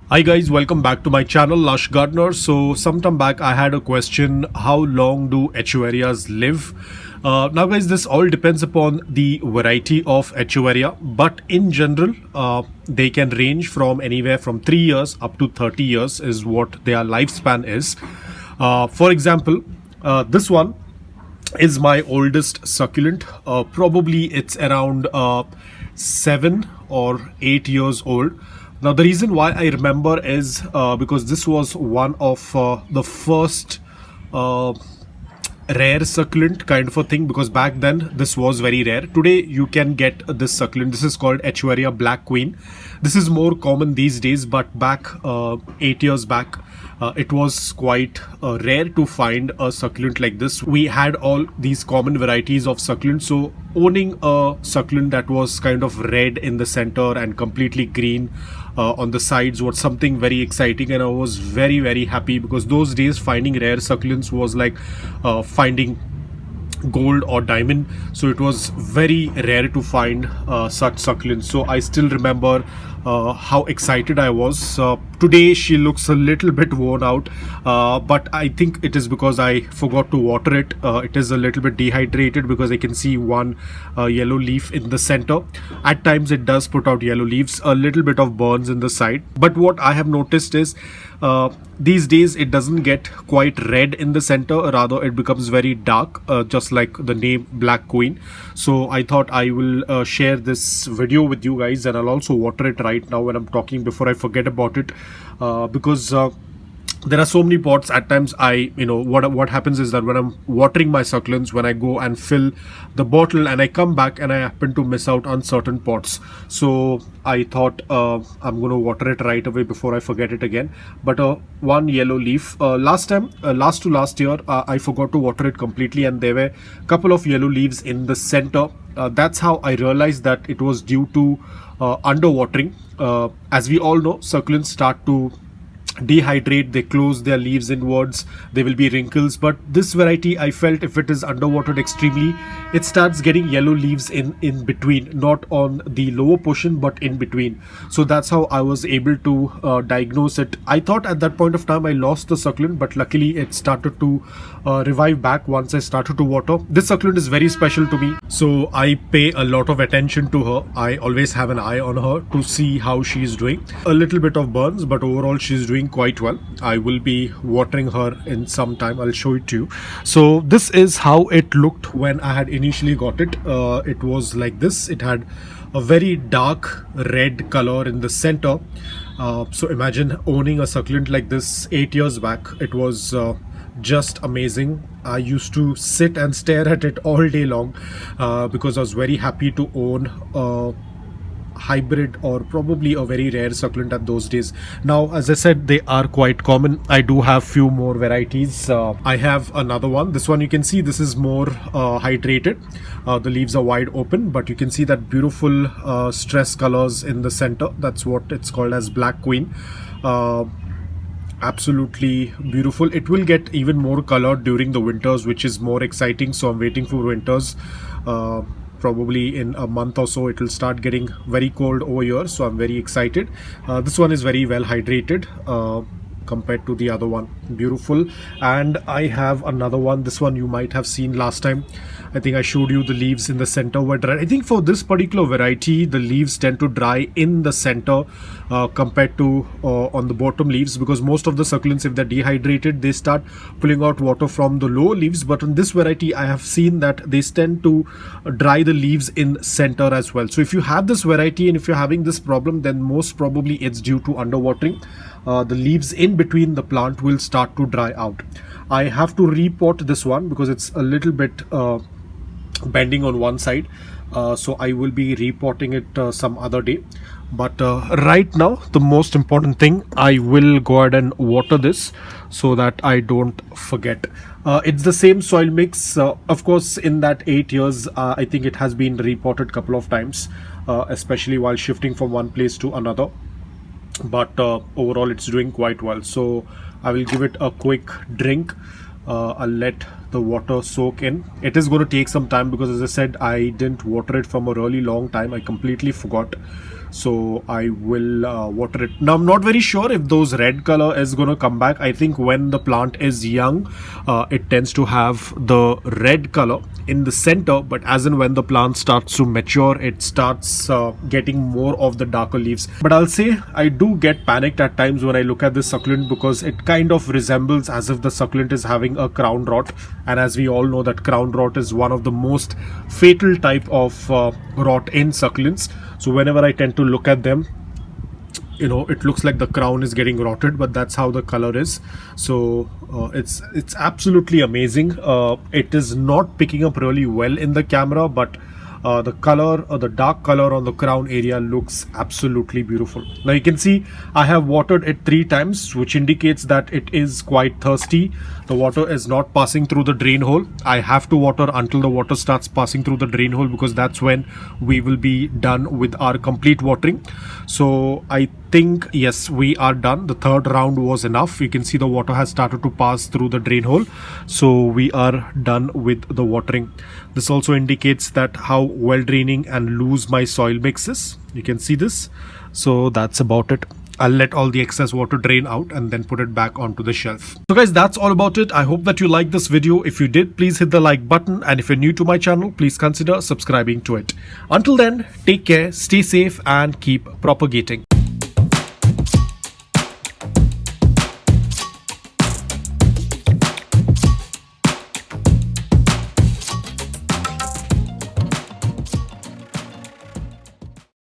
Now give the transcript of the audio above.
Hi guys, welcome back to my channel Lush Gardener. So sometime back I had a question, how long do Echeverias live? Now guys, this all depends upon the variety of Echeveria, but in general they can range from anywhere from 3 years up to 30 years is what their lifespan is. For example, this one is my oldest succulent. Probably it's around 7 or 8 years old. Now the reason why I remember is because this was one of the first rare succulent kind of a thing, because back then this was very rare. Today you can get this succulent. This is called Echeveria Black Queen. This is more common these days, but back 8 years back it was quite rare to find a succulent like this. We had all these common varieties of succulent, so owning a succulent that was kind of red in the center and completely green on the sides was something very exciting, and I was very happy, because those days finding rare succulents was like finding gold or diamond. So it was very rare to find such succulents. So I still remember how excited I was. Today she looks a little bit worn out, but I think it is because I forgot to water it. It is a little bit dehydrated, because I can see one yellow leaf in the center. At times it does put out yellow leaves, a little bit of burns in the side. But what I have noticed is these days it doesn't get quite red in the center, rather it becomes very dark, just like the name Black Queen. So I thought I will share this video with you guys, and I'll also water it right now when I'm talking before I forget about it, because there are so many pots. At times what happens is that when I'm watering my succulents, when I go and fill the bottle and I come back and I happen to miss out on certain pots, so I thought I'm going to water it right away before I forget it again. But one yellow leaf, last to last year I forgot to water it completely, and there were a couple of yellow leaves in the center. That's how I realized that it was due to underwatering. As we all know, succulents start to dehydrate, they close their leaves inwards, there will be wrinkles. But this variety, I felt if it is underwatered extremely, it starts getting yellow leaves in between, not on the lower portion but in between. So that's how I was able to diagnose it. I thought at that point of time I lost the succulent, but luckily it started to revive back once I started to water. This succulent is very special to me, so I pay a lot of attention to her. I always have an eye on her to see how she's doing. A little bit of burns, but overall she's doing quite well. I will be watering her in some time. I'll show it to you. So this is how it looked when I had initially got it. It was like this. It had a very dark red color in the center. So imagine owning a succulent like this 8 years back. It was just amazing. I used to sit and stare at it all day long because I was very happy to own hybrid or probably a very rare succulent at those days. Now, as I said, they are quite common. I do have few more varieties. I have another one. This one, you can see this is more hydrated. The leaves are wide open, but you can see that beautiful stress colors in the center. That's what it's called as Black Queen. Absolutely beautiful. It will get even more colored during the winters, which is more exciting. So I'm waiting for winters. Probably in a month or so it will start getting very cold over here, so I'm very excited. This one is very well hydrated compared to the other one. Beautiful. And I have another one. This one you might have seen last time. I think I showed you the leaves in the center were dry. I think for this particular variety the leaves tend to dry in the center compared to on the bottom leaves, because most of the succulents, if they're dehydrated, they start pulling out water from the lower leaves. But on this variety I have seen that they tend to dry the leaves in center as well. So if you have this variety and if you're having this problem, then most probably it's due to underwatering. The leaves in between the plant will start to dry out. I have to repot this one because it's a little bit bending on one side, so I will be repotting it some other day. But right now the most important thing, I will go ahead and water this so that I don't forget. It's the same soil mix. Of course, in that 8 years I think it has been repotted couple of times, especially while shifting from one place to another. But overall it's doing quite well. So I will give it a quick drink. I'll let the water soak in. It is going to take some time because, as I said, I didn't water it from a really long time. I completely forgot. so I will water it. Now I'm not very sure if those red color is going to come back. I think when the plant is young, it tends to have the red color in the center, but as and when the plant starts to mature, it starts getting more of the darker leaves. But I'll say I do get panicked at times when I look at this succulent, because it kind of resembles as if the succulent is having a crown rot, and as we all know that crown rot is one of the most fatal type of rot in succulents. So whenever I tend to look at them, you know, it looks like the crown is getting rotted, but that's how the color is. So it's absolutely amazing. It is not picking up really well in the camera, but the color, the dark color on the crown area looks absolutely beautiful. Now you can see I have watered it 3 times, which indicates that it is quite thirsty. The water is not passing through the drain hole. I have to water until the water starts passing through the drain hole, because that's when we will be done with our complete watering. So I think, yes, we are done. The 3rd round was enough. You can see the water has started to pass through the drain hole, so we are done with the watering. This also indicates that how well draining and loose my soil mix is. You can see this. So that's about it. I'll let all the excess water drain out and then put it back onto the shelf. So guys, that's all about it. I hope that you liked this video. If you did, please hit the like button, and if you're new to my channel, please consider subscribing to it. Until then, take care, stay safe, and keep propagating.